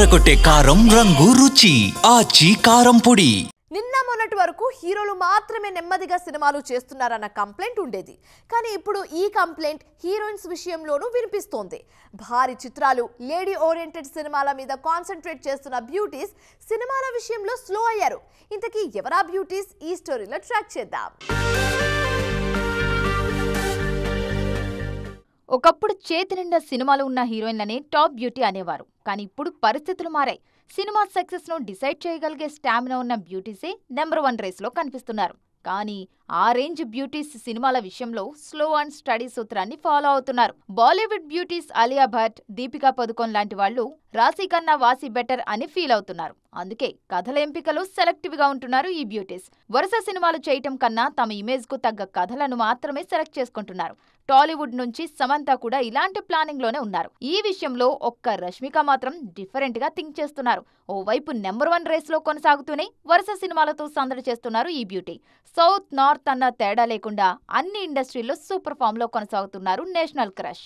అదరగొట్టే కారం రంగు రుచి ఆచి కారం పొడి. నిన్న మొన్నటి వరకు హీరోలు మాత్రమే నెమ్మదిగా సినిమాలు చేస్తున్నారన్న కంప్లైంట్ ఉండేది. కానీ ఇప్పుడు ఈ కంప్లైంట్ హీరోయిన్స్ విషయంలోనూ వినిపిస్తోంది. భారీ చిత్రాలు, లేడీ ఓరియంటెడ్ సినిమాల మీద కాన్సంట్రేట్ చేస్తున్న బ్యూటీస్ సినిమాల విషయంలో స్లో అయ్యారు. ఇంతకీ ఎవరా బ్యూటీస్? ఈ స్టోరీలో ట్రాక్ చేద్దాం. ఒకప్పుడు చేతి నిండా సినిమాలు ఉన్న హీరోయిన్లనే టాప్ బ్యూటీ అనేవారు. కానీ ఇప్పుడు పరిస్థితులు మారాయి. సినిమా సక్సెస్ ను డిసైడ్ చేయగలిగే స్టామినా ఉన్న బ్యూటీసే నెంబర్ 1 రేస్ లో కనిపిస్తున్నారు. కానీ ఆ రేంజ్ బ్యూటీస్ సినిమాల విషయంలో స్లో అండ్ స్టడీ సూత్రాన్ని ఫాలో అవుతున్నారు. బాలీవుడ్ బ్యూటీస్ అలియా భట్, దీపికా పదుకోన్ లాంటి వాళ్లు రాశి కన్నా వాసి బెటర్ అని ఫీల్ అవుతున్నారు. అందుకే కథల ఎంపికలు సెలెక్టివ్ గా ఉంటున్నారు ఈ బ్యూటీస్. వరుస సినిమాలు చేయటం కన్నా తమ ఇమేజ్ కు తగ్గ కథలను మాత్రమే సెలెక్ట్ చేసుకుంటున్నారు. టాలీవుడ్ నుంచి సమంత కూడా ఇలాంటి ప్లానింగ్ లోనే ఉన్నారు. ఈ విషయంలో ఒక్క రష్మిక మాత్రం డిఫరెంట్ గా థింక్ చేస్తున్నారు. ఓవైపు నెంబర్ 1 రేస్ లో కొనసాగుతూనే వరుస సినిమాలతో సందడి చేస్తున్నారు ఈ బ్యూటీ. సౌత్ నార్త్ అన్న తేడా లేకుండా అన్ని ఇండస్ట్రీల్లో సూపర్ ఫామ్ లో కొనసాగుతున్నారు నేషనల్ క్రష్.